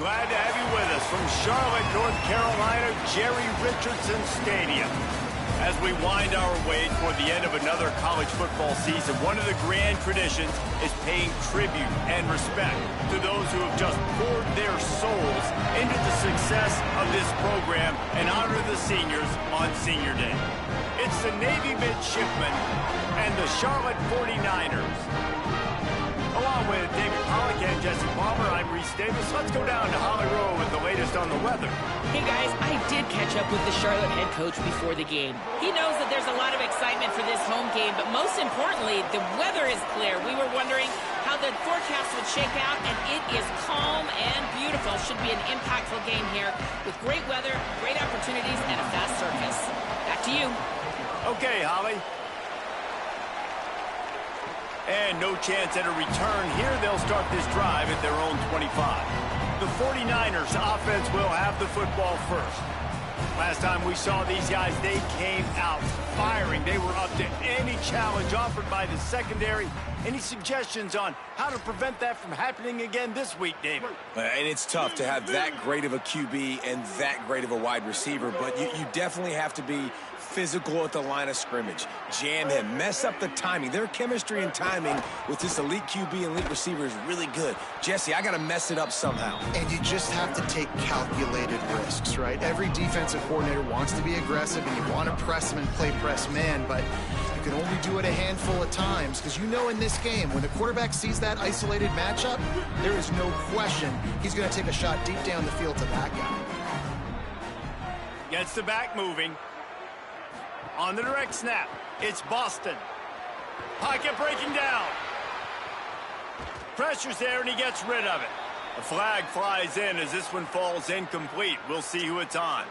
Glad to have you with us from Charlotte, North Carolina, Jerry Richardson Stadium. As we wind our way toward the end of another college football season, one of the grand traditions is paying tribute and respect to those who have just poured their souls into the success of this program and honor the seniors on Senior Day. It's the Navy midshipmen and the Charlotte 49ers. Along with David Pollack and Jesse Palmer, I'm Reese Davis. Let's go down to Holly Rowe with the latest on the weather. Hey guys, I did catch up with the Charlotte head coach before the game. He knows that there's a lot of excitement for this home game, but most importantly, the weather is clear. We were wondering how the forecast would shake out, and it is calm and beautiful. Should be an impactful game here with great weather, great opportunities, and a fast surface. Back to you. Okay, Holly. And no chance at a return here. They'll start this drive at their own 25. The 49ers offense will have the football first. Last time we saw these guys, they came out firing. They were up to any challenge offered by the secondary. Any suggestions on how to prevent that from happening again this week, David? And it's tough to have that great of a QB and that great of a wide receiver, but you definitely have to be physical at the line of scrimmage. Jam him. Mess up the timing. Their chemistry and timing with this elite QB and elite receiver is really good. Jesse, I got to mess it up somehow. And you just have to take calculated risks, right? Every defensive coordinator wants to be aggressive, and you want to press them and play press man, but you can only do it a handful of times, because you know in this game, when the quarterback sees that isolated matchup, there is no question he's going to take a shot deep down the field to that guy. Gets the back moving. On the direct snap, it's Boston. Pocket breaking down. Pressure's there, and he gets rid of it. A flag flies in as this one falls incomplete. We'll see who it's on.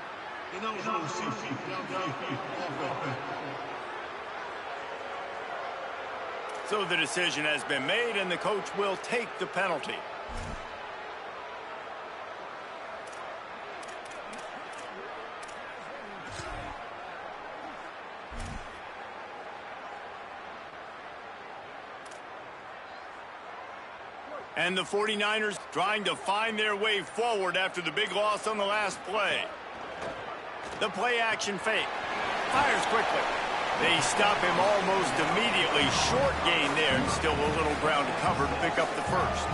So the decision has been made, and the coach will take the penalty. And the 49ers trying to find their way forward after the big loss on the last play. The play action fake. Fires quickly. They stop him almost immediately. Short gain there, and still a little ground to cover to pick up the first.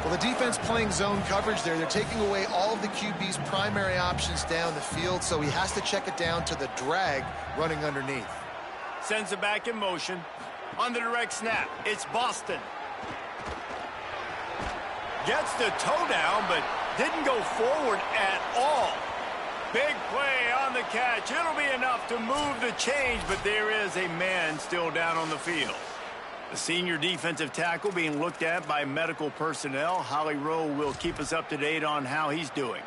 Well, the defense playing zone coverage there. They're taking away all of the QB's primary options down the field, so he has to check it down to the drag running underneath. Sends it back in motion. On the direct snap, it's Boston. Gets the toe down, but didn't go forward at all. Big play on the catch. It'll be enough to move the change, but there is a man still down on the field. The senior defensive tackle being looked at by medical personnel. Holly Rowe will keep us up to date on how he's doing.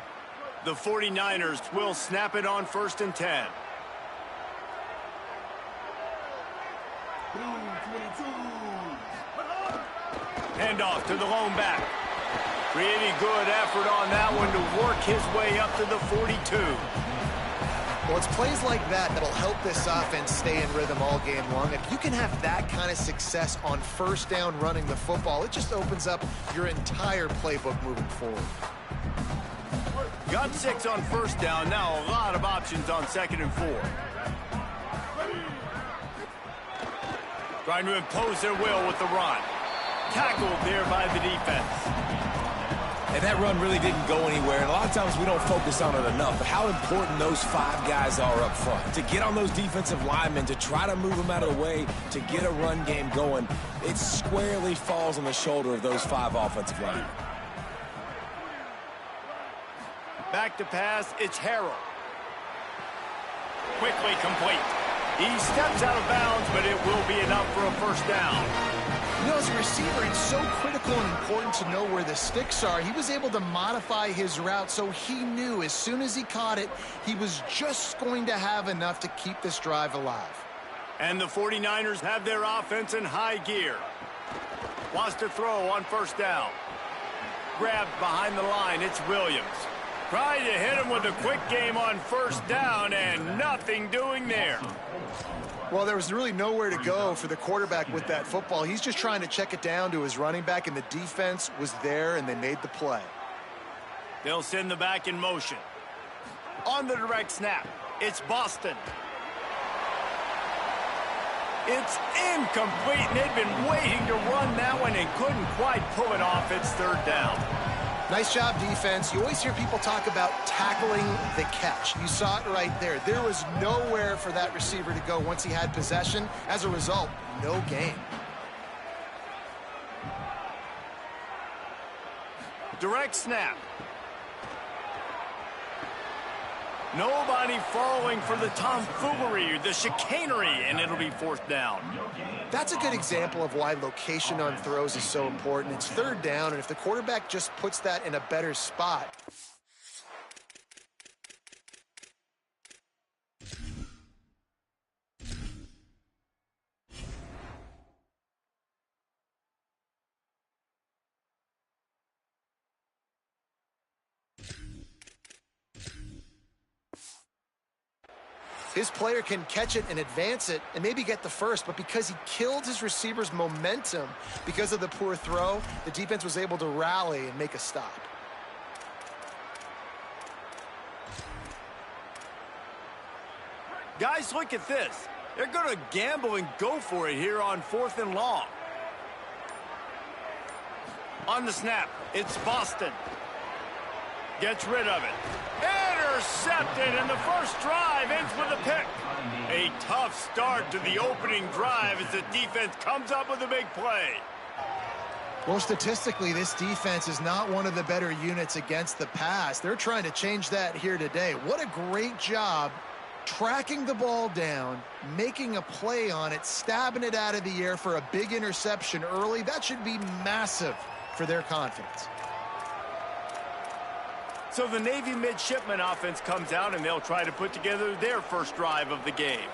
The 49ers will snap it on 1st and 10. Handoff to the lone back. Pretty good effort on that one to work his way up to the 42. Well, it's plays like that that'll help this offense stay in rhythm all game long. If you can have that kind of success on 1st down running the football, it just opens up your entire playbook moving forward. Got 6 on 1st down. Now a lot of options on 2nd and 4. Trying to impose their will with the run. Tackled there by the defense. And that run really didn't go anywhere. And a lot of times we don't focus on it enough. But how important those 5 guys are up front. To get on those defensive linemen, to try to move them out of the way, to get a run game going, it squarely falls on the shoulder of those 5 offensive linemen. Back to pass, it's Harrell. Quickly complete. He steps out of bounds, but it will be enough for a 1st down. You know, as a receiver, it's so critical and important to know where the sticks are. He was able to modify his route, so he knew as soon as he caught it, he was just going to have enough to keep this drive alive. And the 49ers have their offense in high gear. Wants to throw on 1st down. Grabbed behind the line, it's Williams. Trying to hit him with a quick game on 1st down, and nothing doing there. Well, there was really nowhere to go for the quarterback with that football. He's just trying to check it down to his running back, and the defense was there, and they made the play. They'll send the back in motion. On the direct snap, it's Boston. It's incomplete, and they've been waiting to run that one and couldn't quite pull it off. It's third down. Nice job, defense. You always hear people talk about tackling the catch. You saw it right there. There was nowhere for that receiver to go once he had possession. As a result, no gain. Direct snap. Nobody falling for the tomfoolery, the chicanery, and it'll be fourth down. That's a good example of why location on throws is so important. It's third down, and if the quarterback just puts that in a better spot. His player can catch it and advance it and maybe get the first, but because he killed his receiver's momentum because of the poor throw, the defense was able to rally and make a stop. Guys, look at this. They're going to gamble and go for it here on 4th and long. On the snap, it's Boston. Gets rid of it. Intercepted, and the first drive ends with a pick. A tough start to the opening drive as the defense comes up with a big play. Well, statistically, this defense is not one of the better units against the pass. They're trying to change that here today. What a great job tracking the ball down, making a play on it, stabbing it out of the air for a big interception early. That should be massive for their confidence. So the Navy midshipman offense comes out, and they'll try to put together their first drive of the game.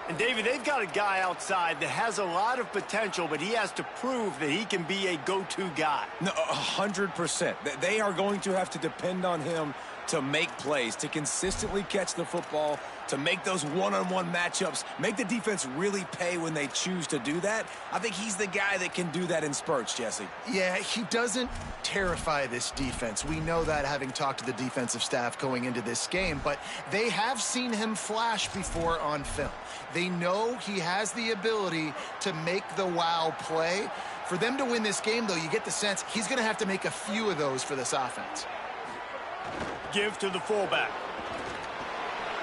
And, David, they've got a guy outside that has a lot of potential, but he has to prove that he can be a go-to guy. No, 100%. They are going to have to depend on him to make plays, to consistently catch the football, to make those one-on-one matchups, make the defense really pay when they choose to do that. I think he's the guy that can do that in spurts, Jesse. Yeah, he doesn't terrify this defense. We know that, having talked to the defensive staff going into this game, but they have seen him flash before on film. They know he has the ability to make the wow play. For them to win this game, though, you get the sense he's going to have to make a few of those for this offense. Give to the fullback.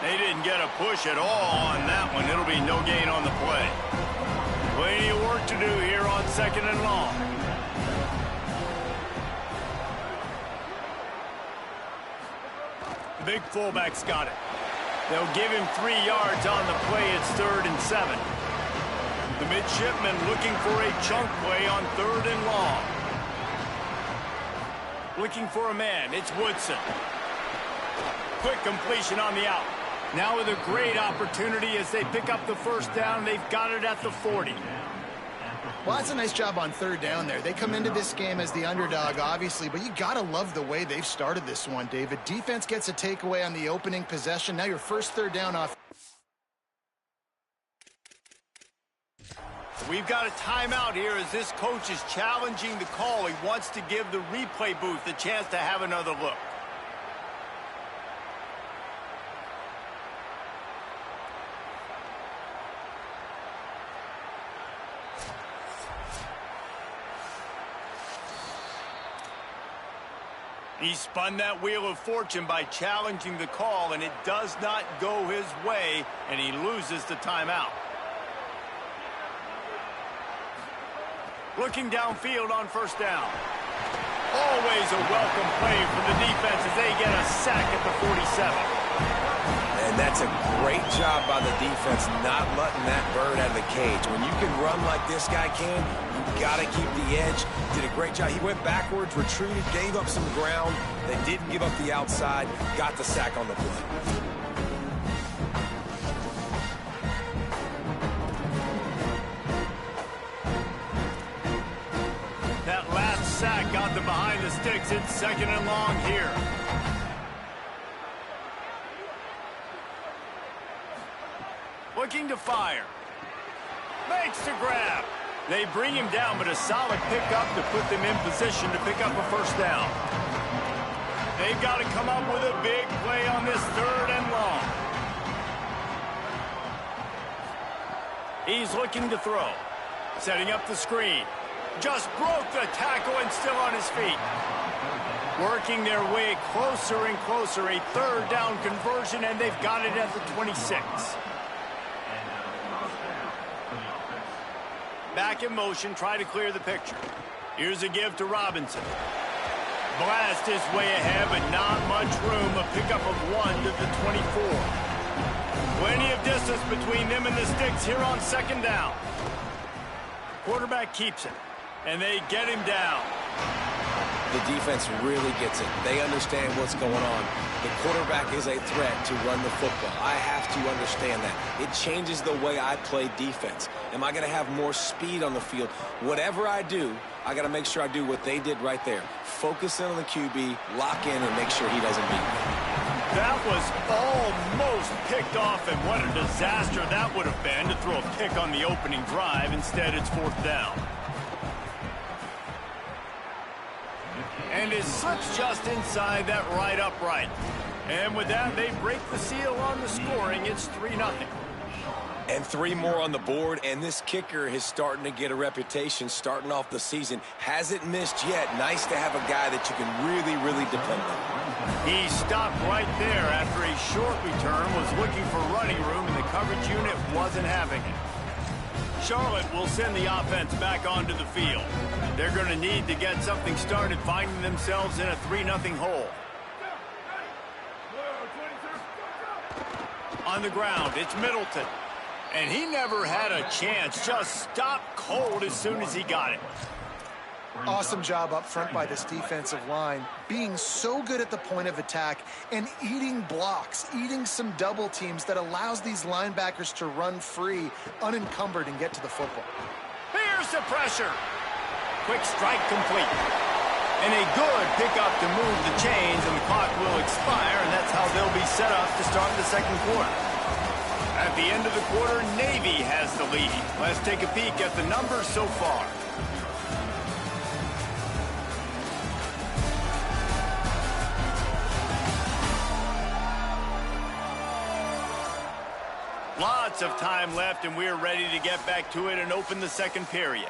They didn't get a push at all on that one. It'll be no gain on the play. Plenty of work to do here on 2nd and long. The big fullback's got it. They'll give him 3 yards on the play. It's 3rd and 7. The midshipman looking for a chunk play on 3rd and long. Looking for a man. It's Woodson. Quick completion on the out. Now with a great opportunity as they pick up the first down. They've got it at the 40. Well, that's a nice job on 3rd down there. They come into this game as the underdog, obviously, but you got to love the way they've started this one, David. Defense gets a takeaway on the opening possession. Now your first 3rd down off. We've got a timeout here as this coach is challenging the call. He wants to give the replay booth a chance to have another look. He spun that wheel of fortune by challenging the call, and it does not go his way, and he loses the timeout. Looking downfield on 1st down. Always a welcome play from the defense as they get a sack at the 47. And that's a great job by the defense not letting that bird out of the cage. When you can run like this guy can, you got to keep the edge. Did a great job. He went backwards, retreated, gave up some ground. They didn't give up the outside, got the sack on the play. That last sack got them behind the sticks. It's 2nd and long here. Looking to fire. Makes the grab. They bring him down, but a solid pickup to put them in position to pick up a 1st down. They've got to come up with a big play on this 3rd and long. He's looking to throw. Setting up the screen. Just broke the tackle and still on his feet. Working their way closer and closer. A 3rd down conversion, and they've got it at the 26. Back in motion, try to clear the picture. Here's a give to Robinson. Blast his way ahead, but not much room. A pickup of 1 to the 24. Plenty of distance between them and the sticks here on 2nd down. Quarterback keeps it, and they get him down. The defense really gets it. They understand what's going on. The quarterback is a threat to run the football. I have to understand that. It changes the way I play defense. Am I going to have more speed on the field? Whatever I do, I got to make sure I do what they did right there. Focus in on the QB, lock in, and make sure he doesn't beat me. That was almost picked off, and what a disaster that would have been to throw a pick on the opening drive. Instead, it's 4th down. And it slips just inside that right upright. And with that, they break the seal on the scoring. It's 3-0. And 3 more on the board, and this kicker is starting to get a reputation starting off the season. Hasn't missed yet. Nice to have a guy that you can really, really depend on. He stopped right there after a short return, was looking for running room, and the coverage unit wasn't having it. Charlotte will send the offense back onto the field. They're going to need to get something started, finding themselves in a 3-0 hole. On the ground, it's Middleton. And he never had a chance, just stopped cold as soon as he got it. Awesome job up front by this defensive line, being so good at the point of attack and eating blocks, eating some double teams that allows these linebackers to run free, unencumbered, and get to the football. Here's the pressure. Quick strike complete. And a good pickup to move the chains, and the clock will expire, and that's how they'll be set up to start the 2nd quarter. At the end of the quarter, Navy has the lead. Let's take a peek at the numbers so far. Lots of time left, and we're ready to get back to it and open the 2nd period.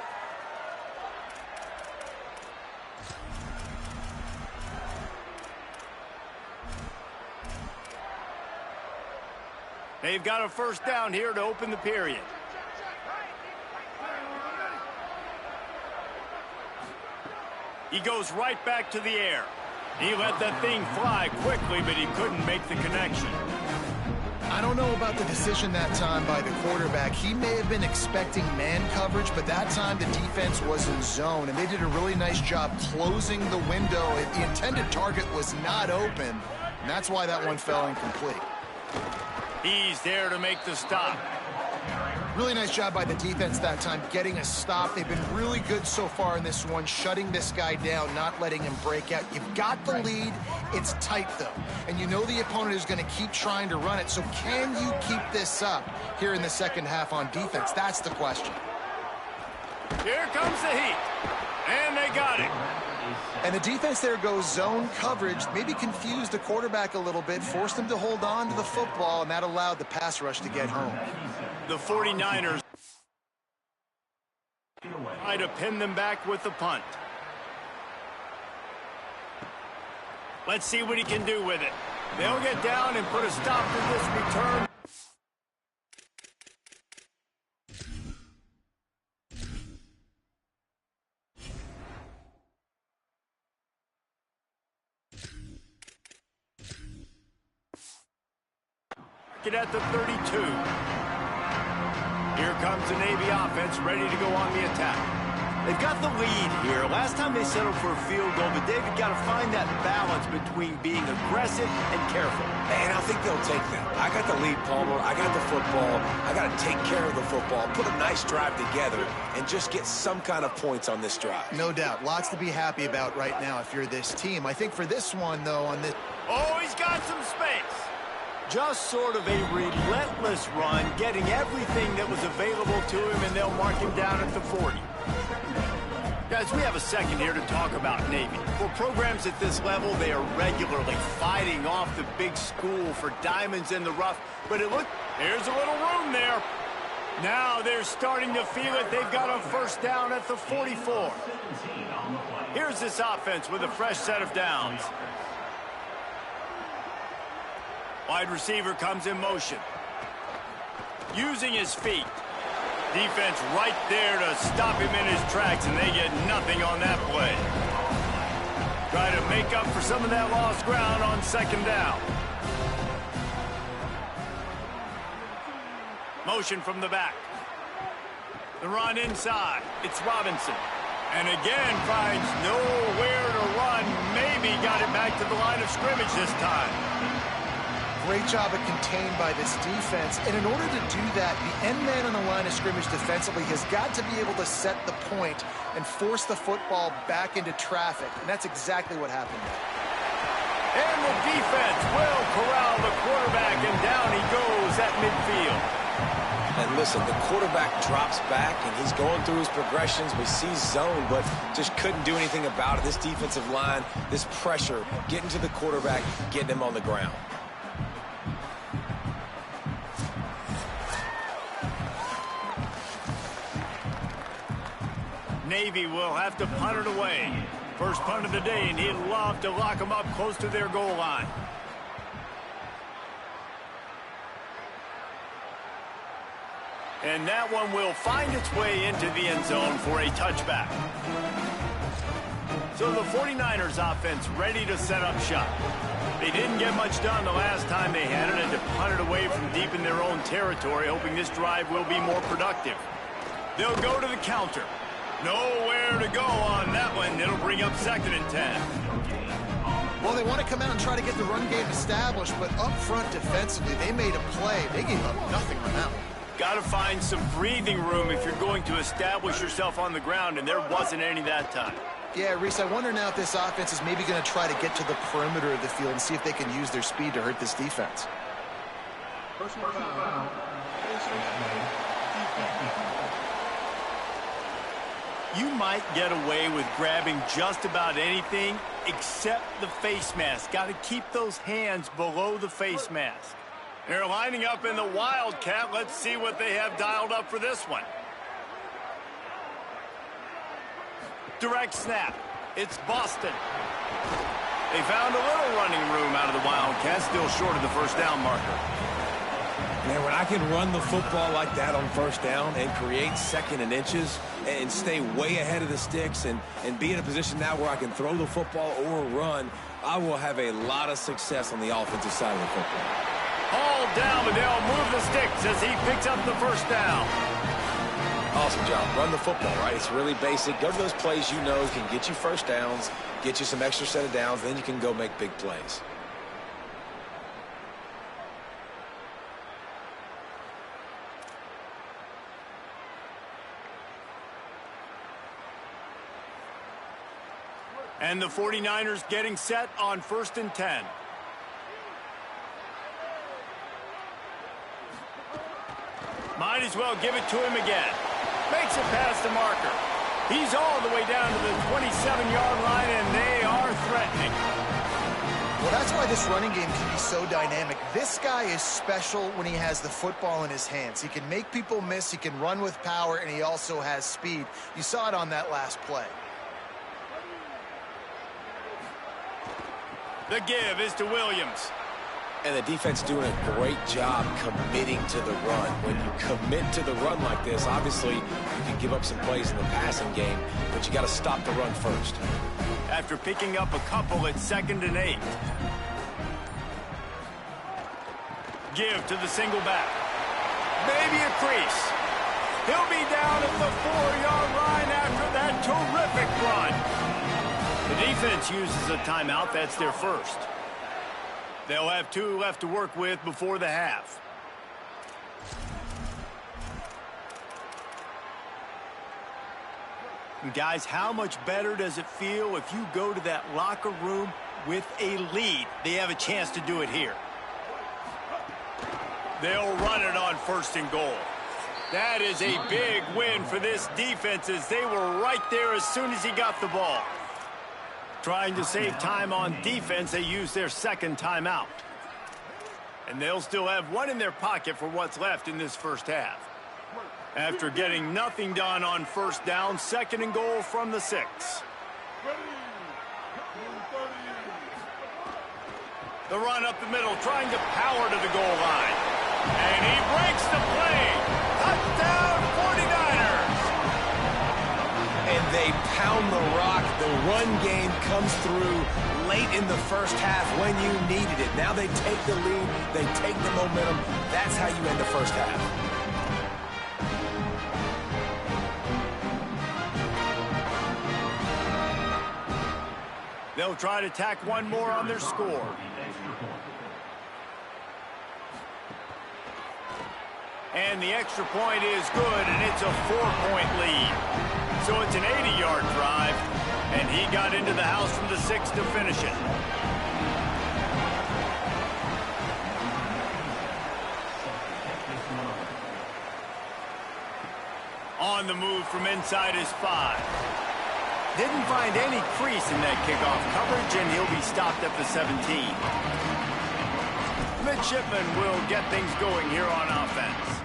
They've got a 1st down here to open the period. He goes right back to the air. He let that thing fly quickly, but he couldn't make the connection. I don't know about the decision that time by the quarterback. He may have been expecting man coverage, but that time the defense was in zone, and they did a really nice job closing the window. The intended target was not open, and that's why that one fell incomplete. He's there to make the stop. Really nice job by the defense that time, getting a stop. They've been really good so far in this one, shutting this guy down, not letting him break out. You've got the lead. It's tight, though. And you know the opponent is going to keep trying to run it. So can you keep this up here in the 2nd half on defense? That's the question. Here comes the heat. And they got it. And the defense there goes zone coverage, maybe confused the quarterback a little bit, forced him to hold on to the football, and that allowed the pass rush to get home. The 49ers try to pin them back with the punt. Let's see what he can do with it. They'll get down and put a stop to this return. Get at the 32. Here comes the Navy offense ready to go on the attack. They've got the lead here. Last time they settled for a field goal, but David got to find that balance between being aggressive and careful. And I think they'll take that. I got the lead, Palmer. I got the football. I got to take care of the football, put a nice drive together, and just get some kind of points on this drive. No doubt. Lots to be happy about right now if you're this team. I think for this one, though, on this... Oh, he's got some space. Just sort of a relentless run, getting everything that was available to him, and they'll mark him down at the 40. Guys, we have a second here to talk about Navy. For programs at this level, they are regularly fighting off the big school for diamonds in the rough. But here's a little room there. Now they're starting to feel it. They've got a first down at the 44. Here's this offense with a fresh set of downs. Wide receiver comes in motion. Using his feet. Defense right there to stop him in his tracks, and they get nothing on that play. Try to make up for some of that lost ground on second down. Motion from the back. The run inside. It's Robinson. And again finds nowhere to run. Maybe got it back to the line of scrimmage this time. Great job of contained by this defense. And in order to do that, the end man on the line of scrimmage defensively has got to be able to set the point and force the football back into traffic. And that's exactly what happened there. And the defense will corral the quarterback, and down he goes at midfield. And listen, the quarterback drops back, and he's going through his progressions. We see zone, but just couldn't do anything about it. This defensive line, this pressure, getting to the quarterback, getting him on the ground. Navy will have to punt it away. First punt of the day, and he'd love to lock them up close to their goal line. And that one will find its way into the end zone for a touchback. So the 49ers offense ready to set up shop. They didn't get much done the last time they had it, and to punt it away from deep in their own territory, hoping this drive will be more productive. They'll go to the counter. Nowhere to go on that one. It'll bring up 2nd and 10. Well, they want to come out and try to get the run game established, but up front defensively, they made a play. They gave up nothing on that one. Got to find some breathing room if you're going to establish yourself on the ground, and there wasn't any that time. Yeah, Reese, I wonder now if this offense is maybe going to try to get to the perimeter of the field and see if they can use their speed to hurt this defense. You might get away with grabbing just about anything except the face mask. Got to keep those hands below the face mask. They're lining up in the Wildcat. Let's see what they have dialed up for this one. Direct snap. It's Boston. They found a little running room out of the Wildcat, still short of the first down marker. Man, when I can run the football like that on first down and create 2nd and inches and stay way ahead of the sticks and be in a position now where I can throw the football or run, I will have a lot of success on the offensive side of the football. All down, but they'll move the sticks as he picks up the first down. Awesome job. Run the football, right? It's really basic. Go to those plays you know can get you first downs, get you some extra set of downs, then you can go make big plays. And the 49ers getting set on 1st and 10. Might as well give it to him again. Makes it past the marker. He's all the way down to the 27-yard line, and they are threatening. Well, that's why this running game can be so dynamic. This guy is special when he has the football in his hands. He can make people miss, he can run with power, and he also has speed. You saw it on that last play. The give is to Williams. And the defense doing a great job committing to the run. When you commit to the run like this, obviously you can give up some plays in the passing game, but you got to stop the run first. After picking up a couple at 2nd and 8. Give to the single back. Maybe a crease. He'll be down at the 4-yard line after that terrific run. The defense uses a timeout. That's their first. They'll have 2 left to work with before the half. And guys, how much better does it feel if you go to that locker room with a lead? They have a chance to do it here. They'll run it on 1st and goal. That is a big win for this defense as they were right there as soon as he got the ball. Trying to save time on defense, they use their second timeout. And they'll still have one in their pocket for what's left in this first half. After getting nothing done on first down, 2nd and goal from the 6. The run up the middle, trying to power to the goal line. And he breaks the play. Touchdown, 49ers. And they pound the rock. The run game comes through late in the first half when you needed it. Now they take the lead. They take the momentum. That's how you end the first half. They'll try to tack one more on their score. And the extra point is good, and it's a 4-point lead. So it's an 80-yard drive, and he got into the house from the 6 to finish it. On the move from inside his 5. Didn't find any crease in that kickoff coverage, and he'll be stopped at the 17. Midshipman will get things going here on offense.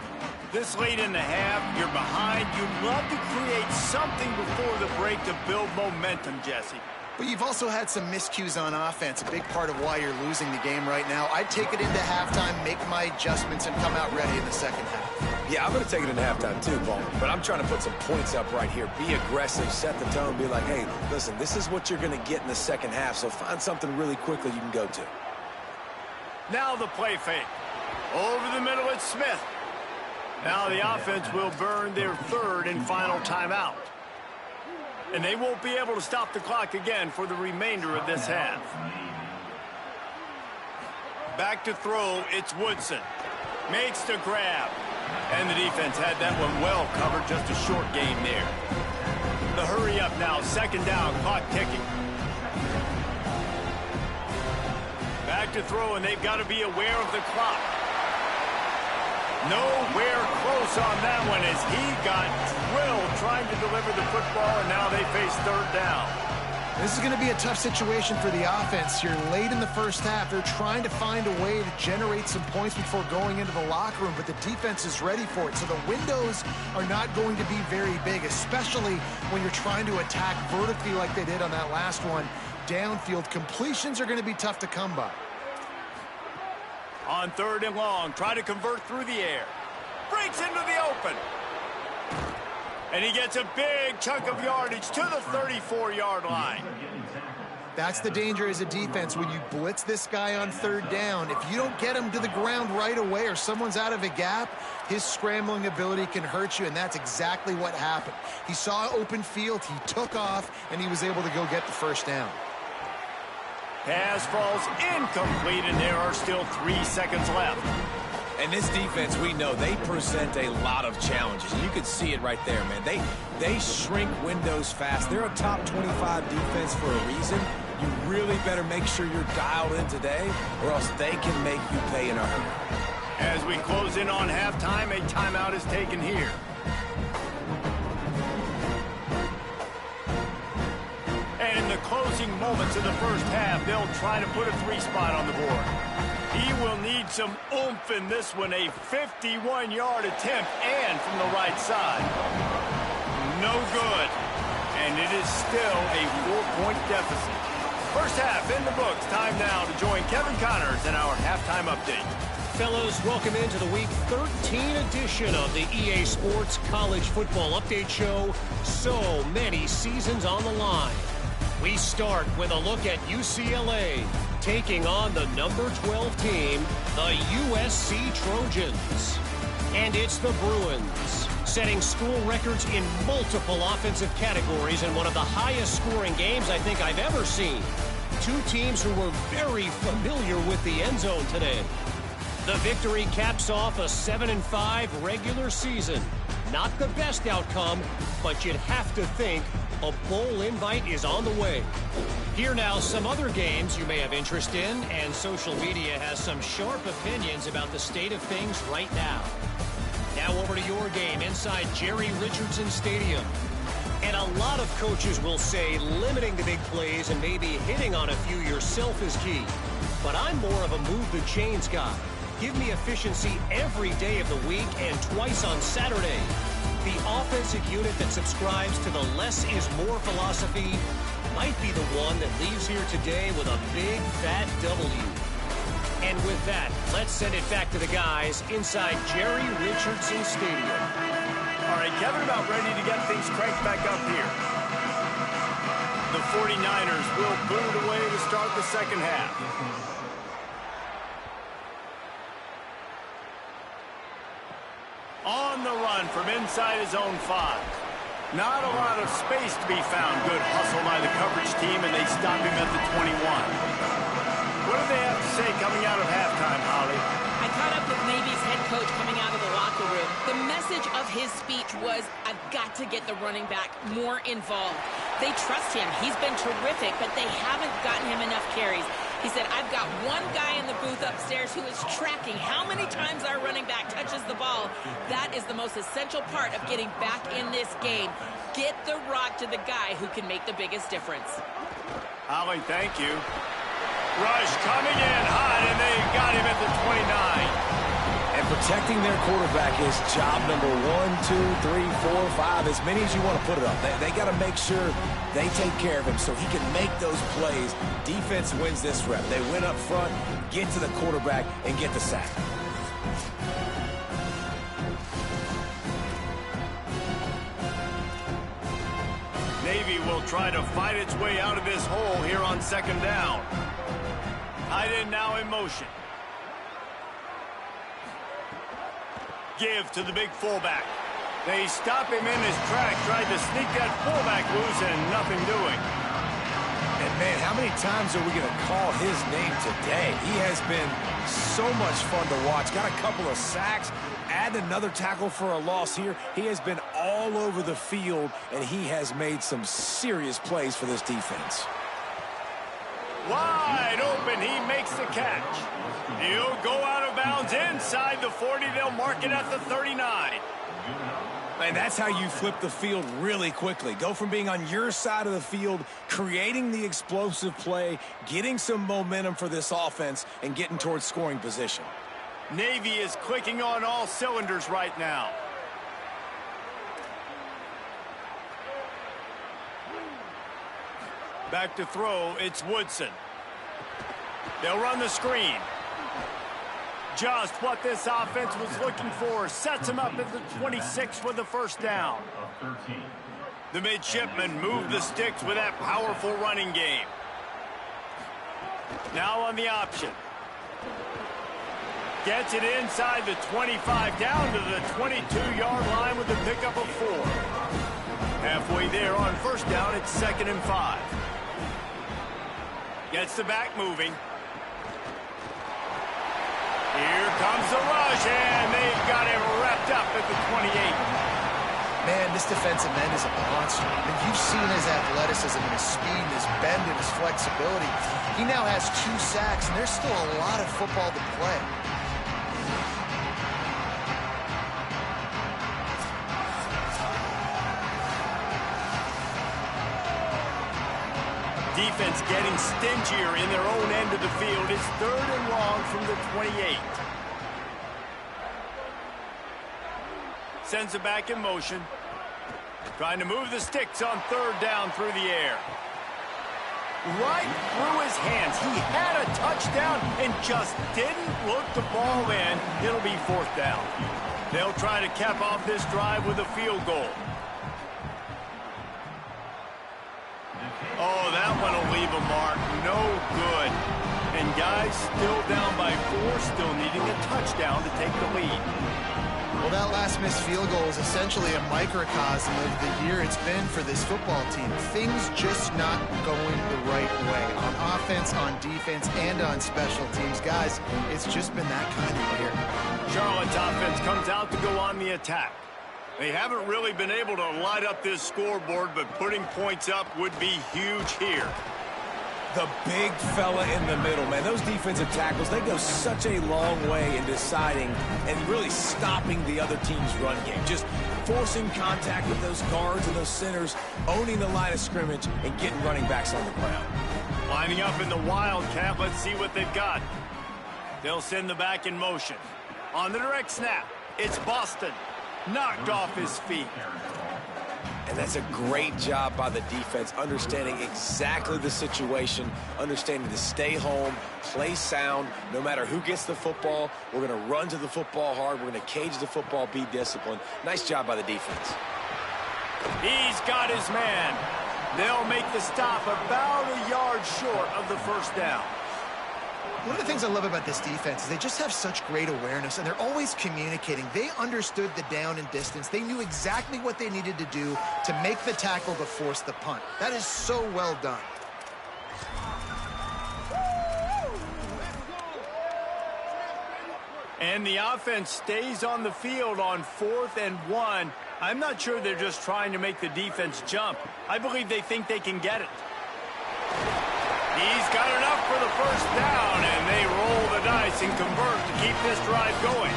This late in the half, you're behind. You'd love to create something before the break to build momentum, Jesse. But you've also had some miscues on offense, a big part of why you're losing the game right now. I'd take it into halftime, make my adjustments, and come out ready in the second half. Yeah, I'm going to take it into halftime too, Bowman. But I'm trying to put some points up right here. Be aggressive, set the tone, be like, hey, listen, this is what you're going to get in the second half, so find something really quickly you can go to. Now the play fake. Over the middle, it's Smith. Now the offense will burn their 3rd and final timeout. And they won't be able to stop the clock again for the remainder of this half. Back to throw, it's Woodson. Makes the grab. And the defense had that one well covered, just a short game there. The hurry up now, 2nd down, clock ticking. Back to throw, and they've got to be aware of the clock. Nowhere close on that one as he got drilled trying to deliver the football, and now they face 3rd down. This is going to be a tough situation for the offense here. Late in the first half, they're trying to find a way to generate some points before going into the locker room, but the defense is ready for it. So the windows are not going to be very big, especially when you're trying to attack vertically like they did on that last one. Downfield completions are going to be tough to come by. On 3rd and long, try to convert through the air. Breaks into the open. And he gets a big chunk of yardage to the 34-yard line. That's the danger as a defense when you blitz this guy on 3rd down. If you don't get him to the ground right away or someone's out of a gap, his scrambling ability can hurt you, and that's exactly what happened. He saw open field, he took off, and he was able to go get the 1st down. Pass falls incomplete, and there are still 3 seconds left. And this defense, we know, they present a lot of challenges. You can see it right there, man. They shrink windows fast. They're a top 25 defense for a reason. You really better make sure you're dialed in today, or else they can make you pay in a hurry. As we close in on halftime, a timeout is taken here. And in the closing moments of the first half, they'll try to put a 3-spot on the board. He will need some oomph in this one, a 51-yard attempt, and from the right side. No good. And it is still a 4-point deficit. First half in the books. Time now to join Kevin Connors in our halftime update. Fellas, welcome into the Week 13 edition of the EA Sports College Football Update Show. So many seasons on the line. We start with a look at UCLA taking on the number 12 team, the USC Trojans. And it's the Bruins, setting school records in multiple offensive categories in one of the highest scoring games I think I've ever seen. 2 teams who were very familiar with the end zone today. The victory caps off a 7-5 regular season. Not the best outcome, but you'd have to think a bowl invite is on the way. Here now, some other games you may have interest in, and social media has some sharp opinions about the state of things right now. Now over to your game inside Jerry Richardson Stadium. And a lot of coaches will say limiting the big plays and maybe hitting on a few yourself is key. But I'm more of a move the chains guy. Give me efficiency every day of the week and twice on Saturday. The offensive unit that subscribes to the less is more philosophy might be the one that leaves here today with a big fat W. And with that, let's send it back to the guys inside Jerry Richardson Stadium. All right, Kevin, about ready to get things cranked back up here. The 49ers will boot it away to start the second half. On the run from inside his own 5. Not a lot of space to be found. Good hustle by the coverage team, and they stop him at the 21. What do they have to say coming out of halftime, Holly? I caught up with Navy's head coach coming out of the locker room. The message of his speech was, I've got to get the running back more involved. They trust him. He's been terrific, but they haven't gotten him enough carries. He said, I've got one guy in the booth upstairs who is tracking how many times our running back touches the ball. That is the most essential part of getting back in this game. Get the rock to the guy who can make the biggest difference. Holly, thank you. Rush coming in hot, and they got him at the 29. And protecting their quarterback is job number 1, 2, 3, 4, 5, as many as you want to put it up. They got to make sure they take care of him so he can make those plays. Defense wins this rep. They win up front, get to the quarterback, and get the sack. Navy will try to fight its way out of this hole here on second down. Tight end now in motion. Give to the big fullback. They stop him in his tracks, tried to sneak that fullback loose, and nothing doing. And, man, how many times are we going to call his name today? He has been so much fun to watch. Got a couple of sacks. Add another tackle for a loss here. He has been all over the field, and he has made some serious plays for this defense. Wide open, he makes the catch. He'll go out of bounds inside the 40. They'll mark it at the 39. And that's how you flip the field really quickly. Go from being on your side of the field, creating the explosive play, getting some momentum for this offense, and getting towards scoring position. Navy is clicking on all cylinders right now. Back to throw, it's Woodson. They'll run the screen. Just what this offense was looking for. Sets him up at the 26 with the first down. The midshipmen move the sticks with that powerful running game. Now on the option. Gets it inside the 25, down to the 22-yard line with the pickup of 4. Halfway there on first down, it's 2nd and 5. Gets the back moving. Here comes the rush, and they've got him wrapped up at the 28. Man, this defensive end is a monster. I mean, you've seen his athleticism and his speed and his bend and his flexibility. He now has 2 sacks, and there's still a lot of football to play. Defense getting stingier in their own end of the field. It's 3rd and long from the 28. Sends it back in motion. Trying to move the sticks on 3rd down through the air. Right through his hands. He had a touchdown and just didn't look the ball in. It'll be 4th down. They'll try to cap off this drive with a field goal. Oh, that one will leave a mark. No good. And guys still down by 4, still needing a touchdown to take the lead. Well, that last missed field goal is essentially a microcosm of the year it's been for this football team. Things just not going the right way on offense, on defense, and on special teams. Guys, it's just been that kind of year. Charlotte's offense comes out to go on the attack. They haven't really been able to light up this scoreboard, but putting points up would be huge here. The big fella in the middle, man. Those defensive tackles, they go such a long way in deciding and really stopping the other team's run game. Just forcing contact with those guards and those centers, owning the line of scrimmage, and getting running backs on the ground. Lining up in the Wildcat, let's see what they've got. They'll send the back in motion. On the direct snap, it's Boston. Knocked off his feet. And that's a great job by the defense, understanding exactly the situation, understanding to stay home, play sound. No matter who gets the football, we're going to run to the football hard. We're going to cage the football, be disciplined. Nice job by the defense. He's got his man. They'll make the stop about a yard short of the first down. One of the things I love about this defense is they just have such great awareness, and they're always communicating. They understood the down and distance. They knew exactly what they needed to do to make the tackle to force the punt. That is so well done. And the offense stays on the field on 4th and 1. I'm not sure they're just trying to make the defense jump. I believe they think they can get it. He's got enough for the first down, and they roll the dice and convert to keep this drive going.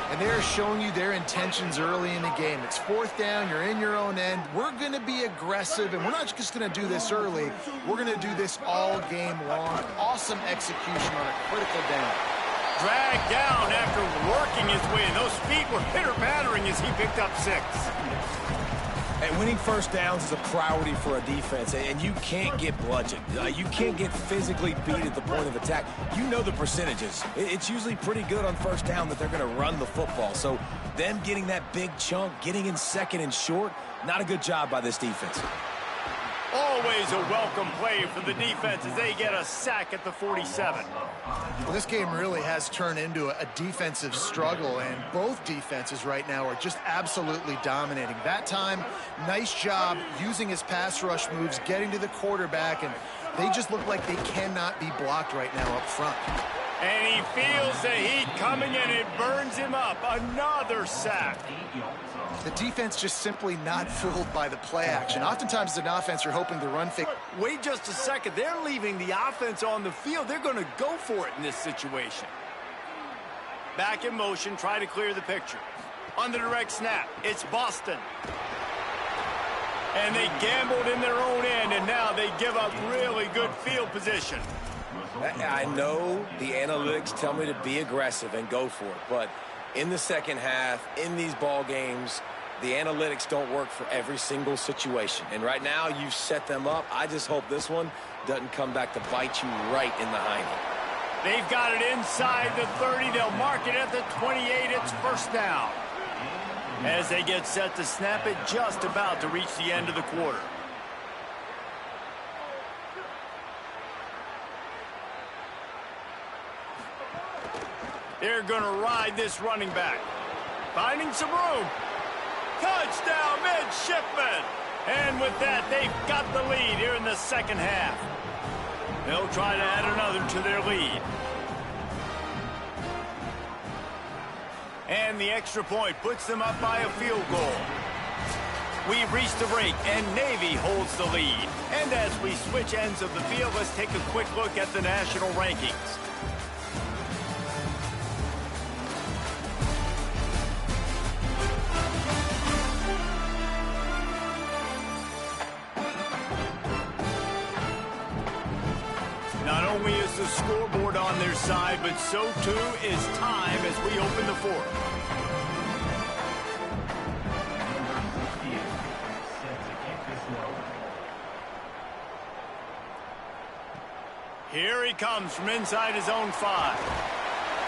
And they're showing you their intentions early in the game. It's 4th down, you're in your own end. We're going to be aggressive, and we're not just going to do this early. We're going to do this all game long. Awesome execution on a critical down. Dragged down after working his way. Those feet were pitter-pattering as he picked up 6. And winning first downs is a priority for a defense, and you can't get bludgeoned. You can't get physically beat at the point of attack. You know the percentages. It's usually pretty good on first down that they're going to run the football. So them getting that big chunk, getting in second and short, not a good job by this defense. Always a welcome play for the defense as they get a sack at the 47. Well, this game really has turned into a defensive struggle, and both defenses right now are just absolutely dominating. That time, nice job using his pass rush moves, getting to the quarterback, and they just look like they cannot be blocked right now up front. And he feels the heat coming, and it burns him up. Another sack. The defense just simply not fooled by the play action. Oftentimes as an offense, you're hoping to run fake. Wait just a second. They're leaving the offense on the field. They're going to go for it in this situation. Back in motion, try to clear the picture. On the direct snap, it's Boston. And they gambled in their own end, and now they give up really good field position. I know the analytics tell me to be aggressive and go for it, but in the second half, in these ball games, the analytics don't work for every single situation. And right now, you've set them up. I just hope this one doesn't come back to bite you right in the hiney. They've got it inside the 30. They'll mark it at the 28. It's first down. As they get set to snap it, just about to reach the end of the quarter. They're going to ride this running back. Finding some room. Touchdown, midshipman. And with that, they've got the lead here in the second half. They'll try to add another to their lead. And the extra point puts them up by a field goal. We've reached the break, and Navy holds the lead. And as we switch ends of the field, let's take a quick look at the national rankings. Not only is the scoreboard on their side, but so too is time as we open the fourth. Here he comes from inside his own 5.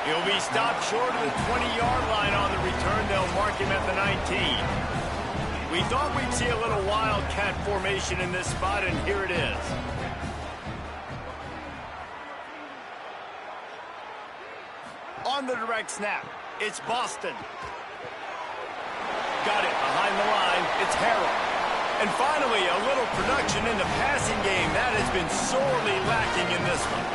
He'll be stopped short of the 20-yard line on the return. They'll mark him at the 19. We thought we'd see a little wildcat formation in this spot, and here it is. On the direct snap, it's Boston. Got it behind the line. It's Harrell. And finally, a little production in the passing game. That has been sorely lacking in this one.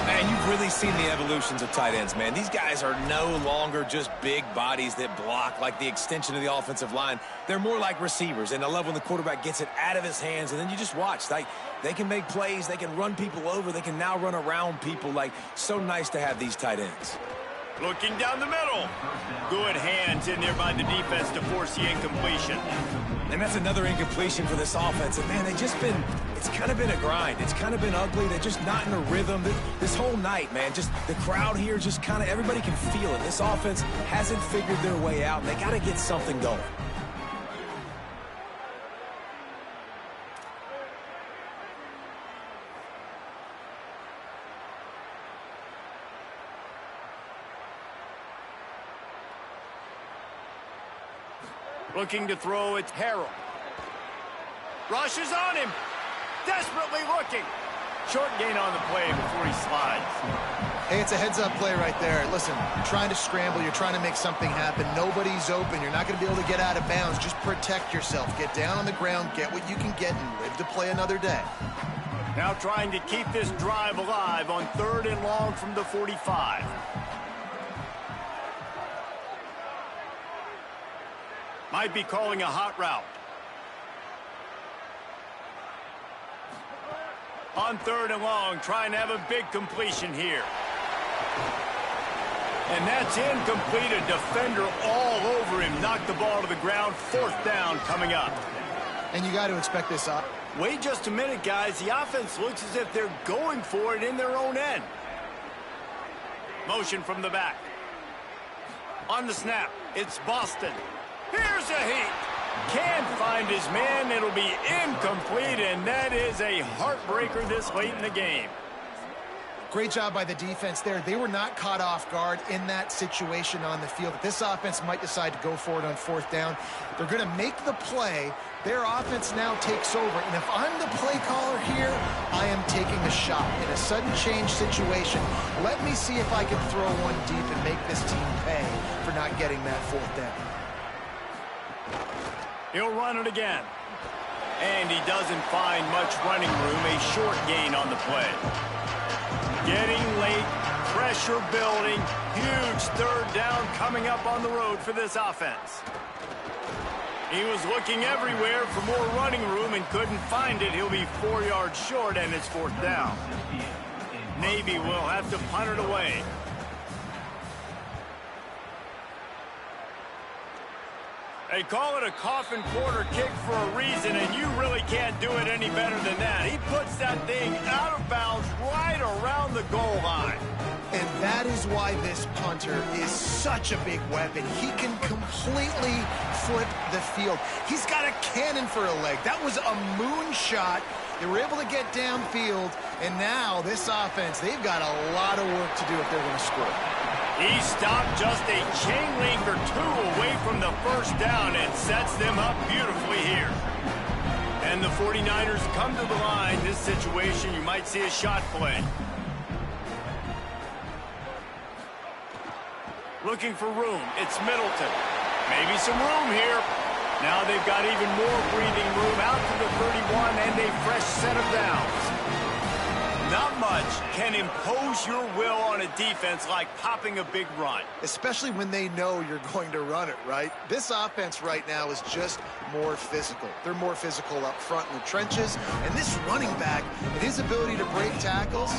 Man, you've really seen the evolutions of tight ends, man. These guys are no longer just big bodies that block like the extension of the offensive line. They're more like receivers, and I love when the quarterback gets it out of his hands, and then you just watch. Like, they can make plays. They can run people over. They can now run around people. Like, so nice to have these tight ends. Looking down the middle. Good hands in there by the defense to force the incompletion. And that's another incompletion for this offense. And, man, it's kind of been a grind. It's kind of been ugly. They're just not in a rhythm. This whole night, man, just the crowd here just kind of, everybody can feel it. This offense hasn't figured their way out. They got to get something going. Looking to throw, it's Harrell. Rushes on him. Desperately looking. Short gain on the play before he slides. Hey, it's a heads-up play right there. Listen, you're trying to scramble. You're trying to make something happen. Nobody's open. You're not going to be able to get out of bounds. Just protect yourself. Get down on the ground, get what you can get, and live to play another day. Now trying to keep this drive alive on 3rd and long from the 45. Might be calling a hot route. On 3rd and long, trying to have a big completion here. And that's incomplete. A defender all over him. Knocked the ball to the ground. 4th down coming up. And you got to expect this up. Wait just a minute, guys. The offense looks as if they're going for it in their own end. Motion from the back. On the snap, it's Boston. Here's a heat. Can't find his man. It'll be incomplete, and that is a heartbreaker this late in the game. Great job by the defense there. They were not caught off guard in that situation on the field. This offense might decide to go for it on 4th down. They're going to make the play. Their offense now takes over. And if I'm the play caller here, I am taking a shot in a sudden change situation. Let me see if I can throw one deep and make this team pay for not getting that 4th down. He'll run it again. And he doesn't find much running room. A short gain on the play. Getting late, pressure building, huge 3rd down coming up on the road for this offense. He was looking everywhere for more running room and couldn't find it. He'll be 4 yards short, and it's 4th down. Navy will have to punt it away. They call it a coffin quarter kick for a reason, and you really can't do it any better than that. He puts that thing out of bounds right around the goal line. And that is why this punter is such a big weapon. He can completely flip the field. He's got a cannon for a leg. That was a moonshot. They were able to get downfield, and now this offense, they've got a lot of work to do if they're going to score. He stopped just a chain link or 2 away from the 1st down and sets them up beautifully here. And the 49ers come to the line. This situation, you might see a shot play. Looking for room. It's Middleton. Maybe some room here. Now they've got even more breathing room out to the 31 and a fresh set of downs. Not much can impose your will on a defense like popping a big run. Especially when they know you're going to run it, right? This offense right now is just more physical. They're more physical up front in the trenches. And this running back and his ability to break tackles,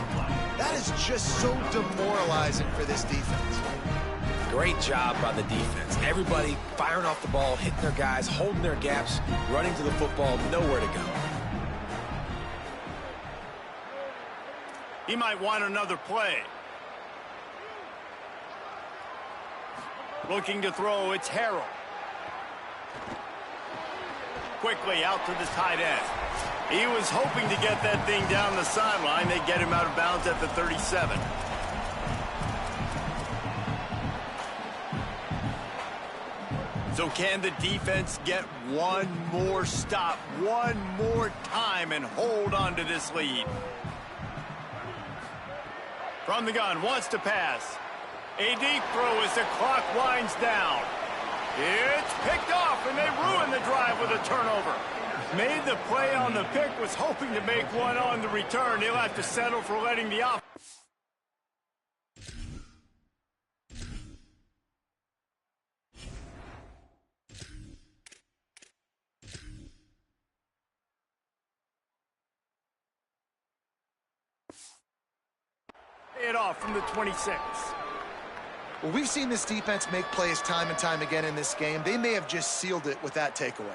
that is just so demoralizing for this defense. Great job by the defense. Everybody firing off the ball, hitting their guys, holding their gaps, running to the football, nowhere to go. He might want another play. Looking to throw, it's Harrell. Quickly out to the tight end. He was hoping to get that thing down the sideline. They get him out of bounds at the 37. So can the defense get one more stop, one more time, and hold on to this lead? From the gun, wants to pass. A deep throw as the clock winds down. It's picked off, and they ruin the drive with a turnover. Made the play on the pick, was hoping to make one on the return. He'll have to settle for letting the offense. it off from the 26. Well, we've seen this defense make plays time and time again in this game. They may have just sealed it with that takeaway.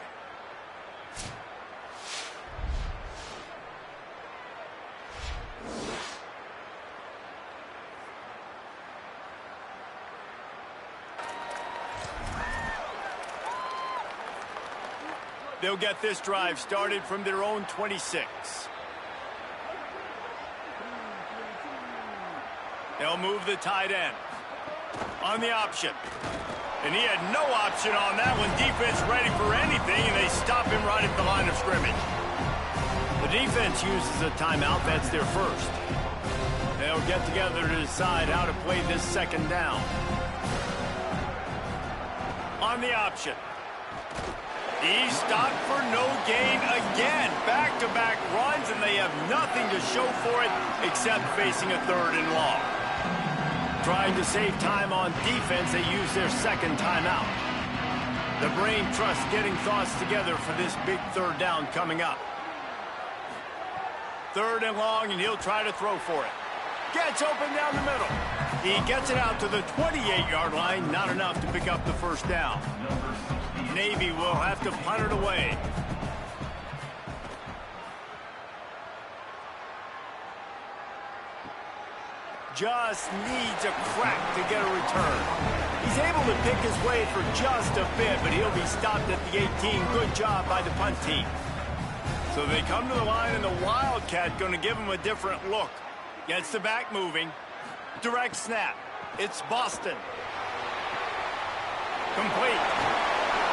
They'll get this drive started from their own 26. They'll move the tight end on the option. And he had no option on that one. Defense ready for anything, and they stop him right at the line of scrimmage. The defense uses a timeout. That's their first. They'll get together to decide how to play this second down. On the option. He's stopped for no gain again. Back-to-back runs, and they have nothing to show for it except facing a 3rd and long. Trying to save time on defense, they use their second timeout. The brain trust getting thoughts together for this big 3rd down coming up. 3rd and long, and he'll try to throw for it. Gets open down the middle. He gets it out to the 28-yard line. Not enough to pick up the first down. Navy will have to punt it away. Just needs a crack to get a return. He's able to pick his way for just a bit, but he'll be stopped at the 18. Good job by the punt team. So they come to the line, and the Wildcat going to give him a different look. Gets the back moving. Direct snap. It's Boston. Complete.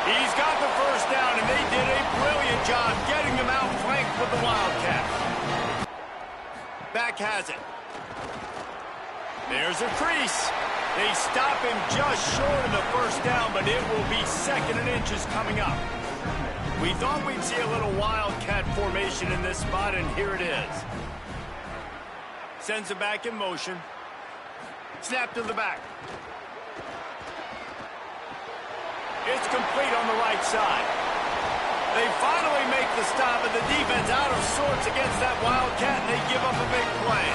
He's got the first down, and they did a brilliant job getting them outflanked with the Wildcat. Back has it. There's a crease. They stop him just short of the first down, but it will be 2nd and inches coming up. We thought we'd see a little Wildcat formation in this spot, and here it is. Sends it back in motion. Snap to the back. It's complete on the right side. They finally make the stop, and the defense out of sorts against that Wildcat, and they give up a big play.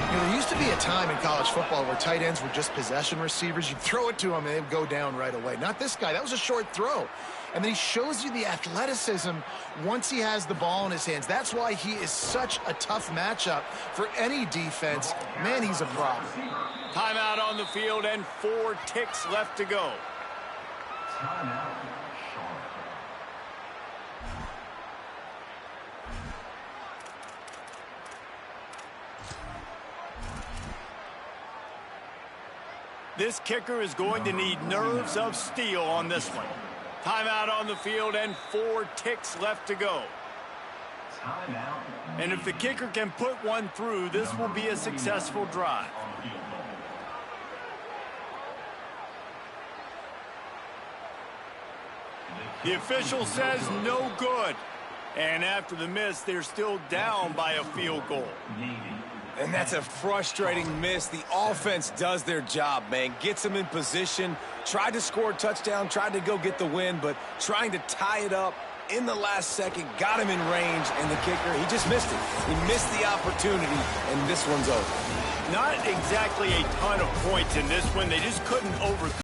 You know, there used to be a time in college football where tight ends were just possession receivers. You'd throw it to them, and they'd go down right away. Not this guy. That was a short throw. And then he shows you the athleticism once he has the ball in his hands. That's why he is such a tough matchup for any defense. Man, he's a problem. Timeout on the field, and 4 ticks left to go. This kicker is going to need nerves of steel on this one. Timeout on the field, and 4 ticks left to go. And if the kicker can put one through, this will be a successful drive. The official says no good. And after the miss, they're still down by a field goal. And that's a frustrating miss. The offense does their job, man. Gets them in position, tried to score a touchdown, tried to go get the win, but trying to tie it up in the last second, got him in range, and the kicker, he just missed it. He missed the opportunity, and this one's over. Not exactly a ton of points in this one. They just couldn't overcome